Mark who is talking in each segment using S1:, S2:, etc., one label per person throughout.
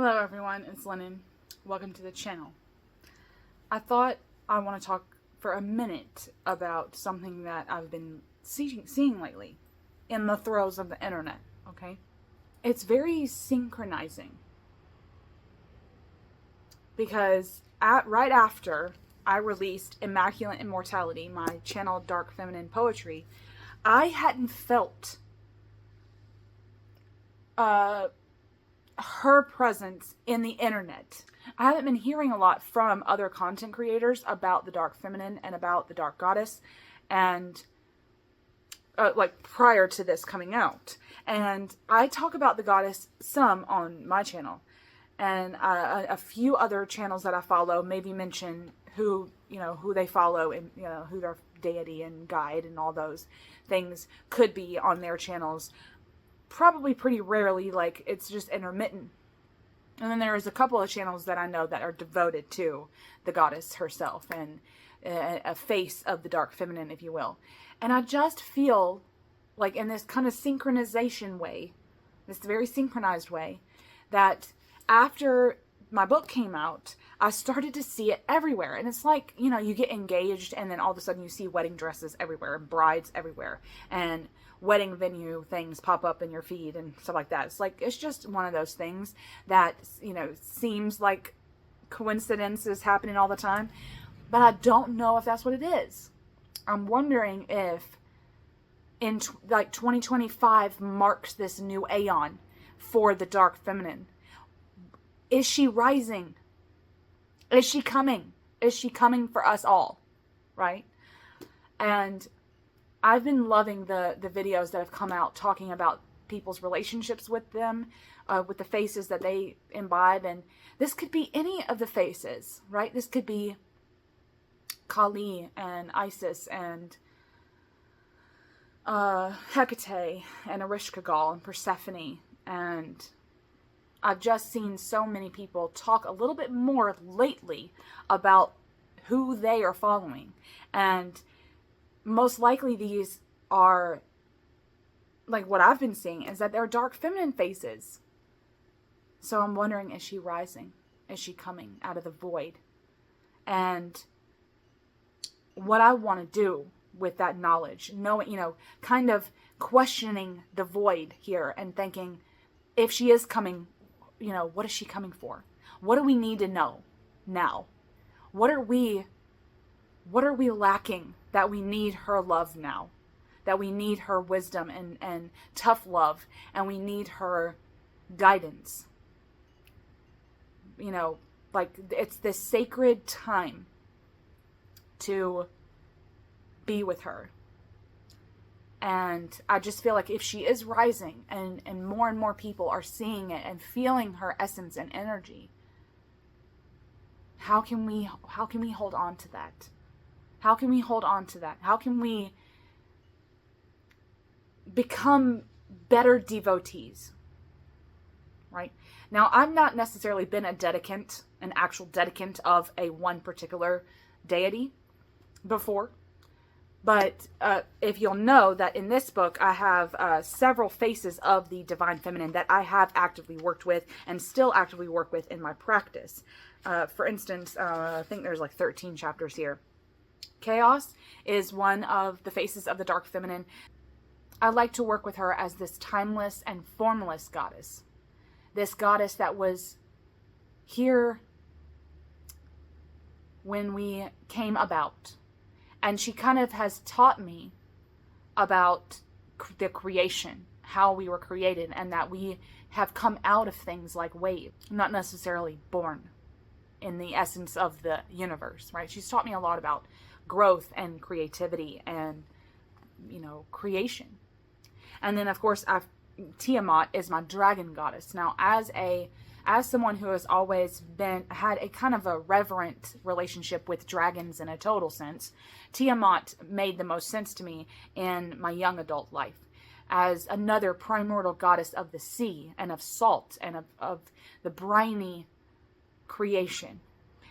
S1: Hello everyone, it's Lennon. Welcome to the channel. I thought I want to talk for a minute about something that I've been seeing lately in the throes of the internet, okay? It's very synchronizing because right after I released Immaculate Immortality, my channel Dark Feminine Poetry, I hadn't felt her presence in the internet. I haven't been hearing a lot from other content creators about the dark feminine and about the dark goddess, and like prior to this coming out. And I talk about the goddess some on my channel, and a few other channels that I follow maybe mention who they follow and who their deity and guide and all those things could be on their channels. Probably pretty rarely, like it's just intermittent. And then there's a couple of channels that I know that are devoted to the goddess herself and a face of the dark feminine, if you will. And I just feel like in this kind of synchronization way, this very synchronized way, that after my book came out, I started to see it everywhere. And it's like, you get engaged and then all of a sudden you see wedding dresses everywhere and brides everywhere and wedding venue things pop up in your feed and stuff like that. It's like, it's just one of those things that, seems like coincidences happening all the time, but I don't know if that's what it is. I'm wondering if in 2025 marks this new aeon for the dark feminine. Is she rising? Is she coming? Is she coming for us all? Right? And I've been loving the videos that have come out talking about people's relationships with them, with the faces that they imbibe. And this could be any of the faces, right? This could be Kali and Isis and Hecate and Ereshkigal and Persephone. And I've just seen so many people talk a little bit more lately about who they are following. And most likely these are, like what I've been seeing, is that they're dark feminine faces. So I'm wondering, is she rising? Is she coming out of the void? And what I want to do with that knowledge, knowing, kind of questioning the void here and thinking, if she is coming, what is she coming for? What do we need to know now? What are we lacking that we need her love now? That we need her wisdom and tough love, and we need her guidance. Like it's this sacred time to be with her. And I just feel like if she is rising and more people are seeing it and feeling her essence and energy, how can we hold on to that? How can we hold on to that? How can we become better devotees? Right? Now, I've not necessarily been an actual dedicant of a one particular deity before. But if you'll know that in this book, I have several faces of the divine feminine that I have actively worked with and still actively work with in my practice. For instance, I think there's like 13 chapters here. Chaos is one of the faces of the dark feminine. I like to work with her as this timeless and formless goddess. This goddess that was here when we came about. And she kind of has taught me about the creation, how we were created, and that we have come out of things like waves, not necessarily born in the essence of the universe, right? She's taught me a lot about growth and creativity and, creation. And then, of course, Tiamat is my dragon goddess. Now, as someone who has always had a kind of a reverent relationship with dragons in a total sense, Tiamat made the most sense to me in my young adult life as another primordial goddess of the sea and of salt and of the briny creation.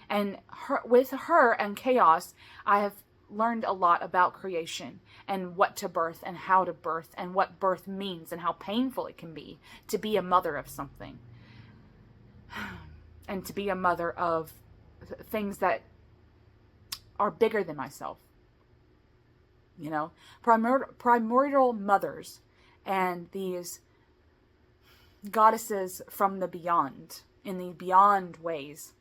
S1: And with her and chaos, I have learned a lot about creation and what to birth and how to birth and what birth means and how painful it can be to be a mother of something. and to be a mother of things that are bigger than myself. You know, primordial mothers and these goddesses from the beyond, in the beyond ways,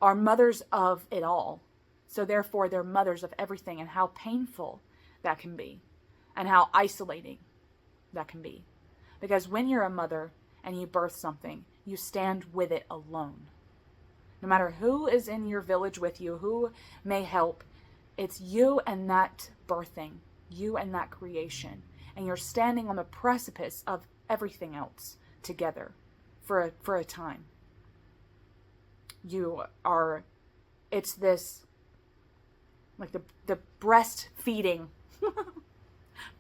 S1: are mothers of it all. So therefore, they're mothers of everything, and how painful that can be, and how isolating that can be. Because when you're a mother and you birth something, you stand with it alone. No matter who is in your village with you, who may help, it's you and that birthing, you and that creation. And you're standing on the precipice of everything else together for a time. It's this, like the breastfeeding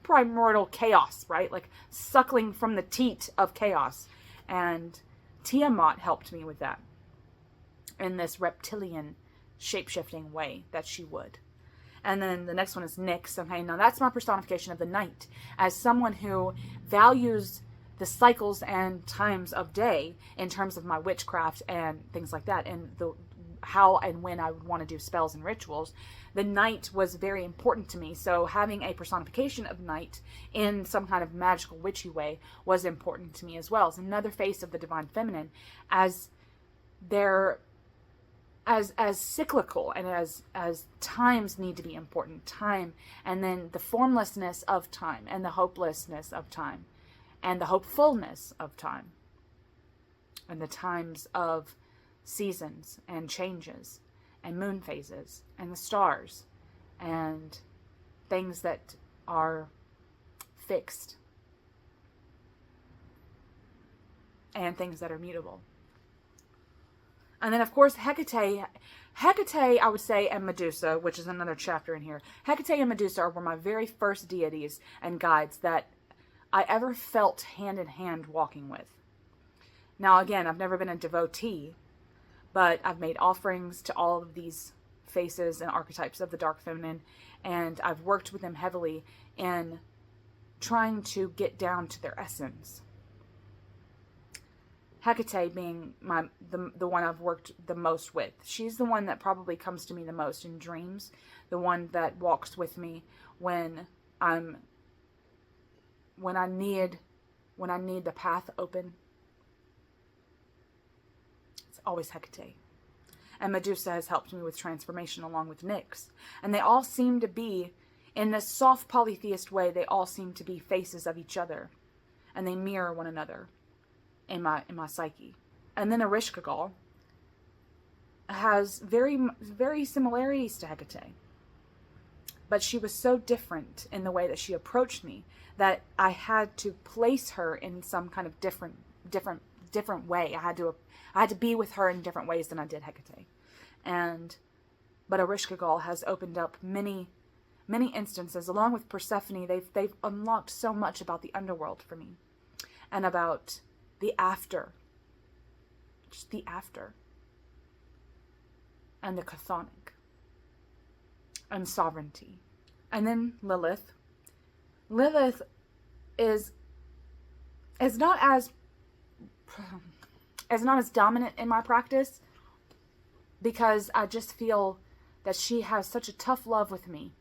S1: primordial chaos, right? Like suckling from the teat of chaos. And Tiamat helped me with that in this reptilian shape-shifting way that she would. And then the next one is Nyx. Okay, now that's my personification of the night, as someone who values the cycles and times of day in terms of my witchcraft and things like that, and the how and when I would want to do spells and rituals. The night was very important to me, so having a personification of night in some kind of magical witchy way was important to me as well. It's another face of the divine feminine, as they're as cyclical, and as times need to be important, time, and then the formlessness of time, and the hopelessness of time, and the hopefulness of time, and the times of seasons and changes and moon phases and the stars and things that are fixed and things that are mutable. And then, of course, Hecate, I would say, and Medusa, which is another chapter in here. Hecate and Medusa were my very first deities and guides that I ever felt hand in hand walking with. Now, again, I've never been a devotee, but I've made offerings to all of these faces and archetypes of the dark feminine, and I've worked with them heavily in trying to get down to their essence. Hecate being the one I've worked the most with. She's the one that probably comes to me the most in dreams, the one that walks with me when I need the path open. It's always Hecate. And Medusa has helped me with transformation along with Nyx. And they all seem to be, in this soft polytheist way, they all seem to be faces of each other. And they mirror one another in my psyche. And then Ereshkigal has very similarities to Hecate. But she was so different in the way that she approached me that I had to place her in some kind of different way. I had to be with her in different ways than I did Hecate. But Ereshkigal has opened up many instances, along with Persephone. They've unlocked so much about the underworld for me, and about the after, just the after, and the chthonic, and sovereignty. And then Lilith. Lilith is not as dominant in my practice, because I just feel that she has such a tough love with me,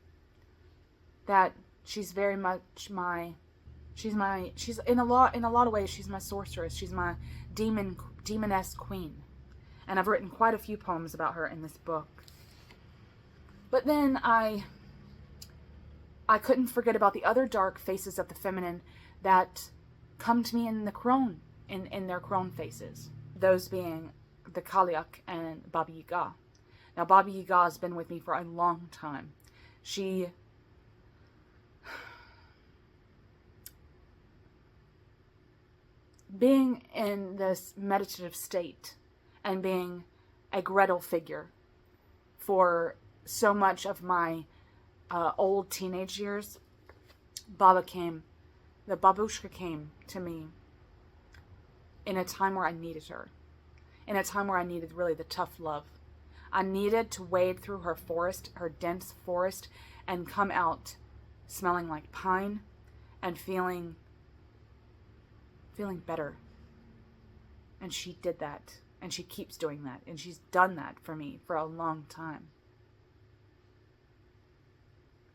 S1: that she's very much she's in a lot of ways, she's my sorceress. She's my demoness queen. And I've written quite a few poems about her in this book. But then I couldn't forget about the other dark faces of the feminine that come to me in the crone, in their crone faces. Those being the Kaliak and Baba Yaga. Now, Baba Yaga has been with me for a long time. She being in this meditative state and being a Gretel figure for so much of my old teenage years, the babushka came to me in a time where I needed her. In a time where I needed really the tough love. I needed to wade through her forest, her dense forest, and come out smelling like pine and feeling better. And she did that And she keeps doing that. And she's done that for me for a long time.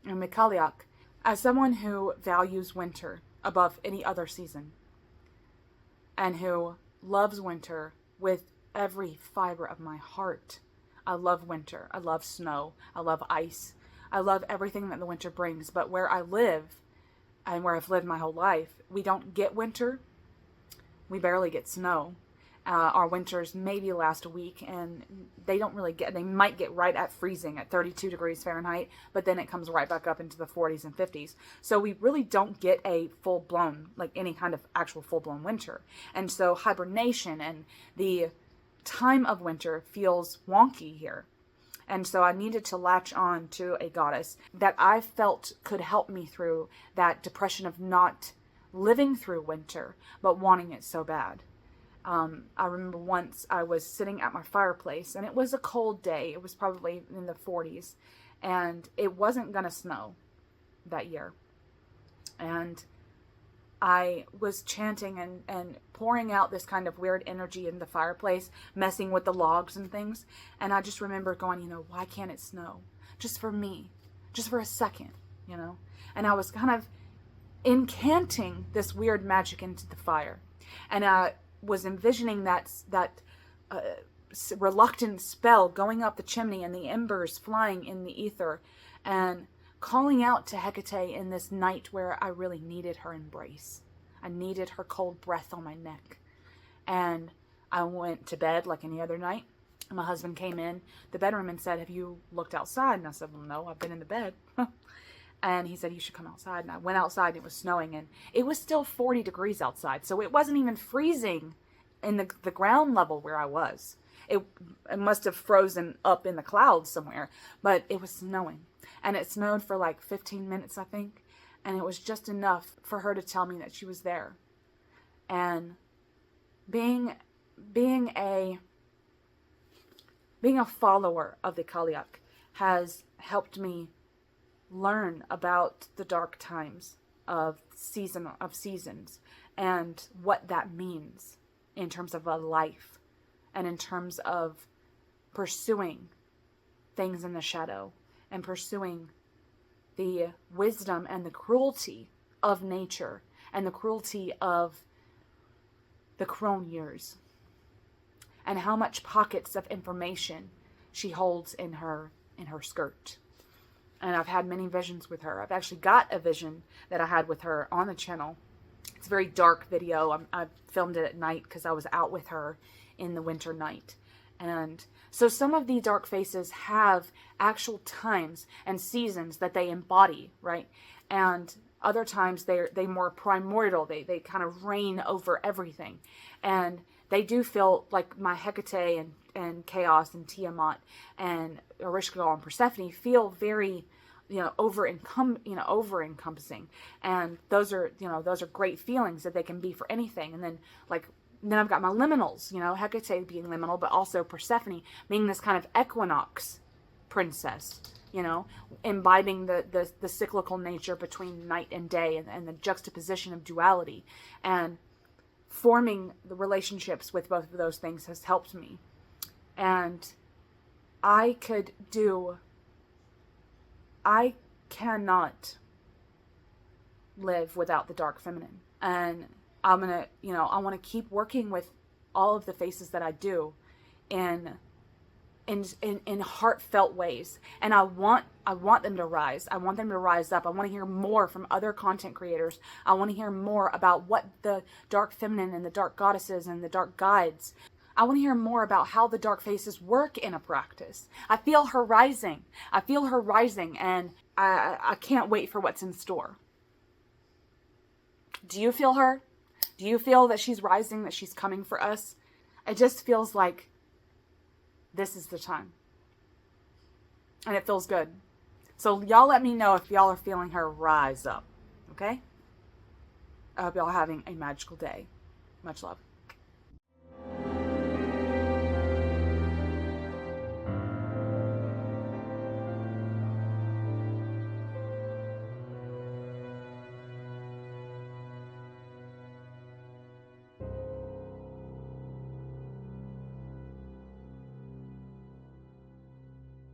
S1: And MacLeod, as someone who values winter above any other season, and who loves winter with every fiber of my heart, I love winter. I love snow. I love ice. I love everything that the winter brings. But where I live, and where I've lived my whole life, we don't get winter. We barely get snow. Our winters maybe last a week, and they might get right at freezing at 32 degrees Fahrenheit, but then it comes right back up into the 40s and 50s. So we really don't get a full-blown, like any kind of actual full-blown winter. And so hibernation and the time of winter feels wonky here. And so I needed to latch on to a goddess that I felt could help me through that depression of not living through winter, but wanting it so bad. I remember once I was sitting at my fireplace, and it was a cold day. It was probably in the 40s, and it wasn't going to snow that year. And I was chanting and pouring out this kind of weird energy in the fireplace, messing with the logs and things. And I just remember going, why can't it snow? Just for me, just for a second, And I was kind of incanting this weird magic into the fire. And I was envisioning that reluctant spell going up the chimney and the embers flying in the ether, and calling out to Hecate in this night where I really needed her embrace. I needed her cold breath on my neck. And I went to bed like any other night. My husband came in the bedroom and said, "Have you looked outside?" And I said, "Well, no, I've been in the bed." And he said, "You should come outside." And I went outside, and it was snowing, and it was still 40 degrees outside. So it wasn't even freezing in the ground level where I was. It must have frozen up in the clouds somewhere, but it was snowing. And it snowed for like 15 minutes, I think. And it was just enough for her to tell me that she was there. And being a follower of the Kaliak has helped me learn about the dark times of seasons and what that means in terms of a life and in terms of pursuing things in the shadow and pursuing the wisdom and the cruelty of nature and the cruelty of the crone years, and how much pockets of information she holds in her skirt. And I've had many visions with her. I've actually got a vision that I had with her on the channel. It's a very dark video. I filmed it at night because I was out with her in the winter night. And so some of the dark faces have actual times and seasons that they embody, right? And other times they more primordial. They kind of reign over everything. And they do feel like my Hecate and Chaos and Tiamat and Ereshkigal and Persephone feel very, over-encompassing. And those are great feelings that they can be for anything. And then I've got my liminals, Hecate being liminal, but also Persephone being this kind of equinox princess, imbibing the cyclical nature between night and day and the juxtaposition of duality. And forming the relationships with both of those things has helped me. And I cannot live without the dark feminine. And I want to keep working with all of the faces that I do in heartfelt ways. And I want them to rise. I want them to rise up. I want to hear more from other content creators. I want to hear more about what the dark feminine and the dark goddesses and the dark guides. I want to hear more about how the dark faces work in a practice. I feel her rising. And I can't wait for what's in store. Do you feel her? Do you feel that she's rising, that she's coming for us? It just feels like this is the time. And it feels good. So y'all let me know if y'all are feeling her rise up. Okay? I hope y'all are having a magical day. Much love.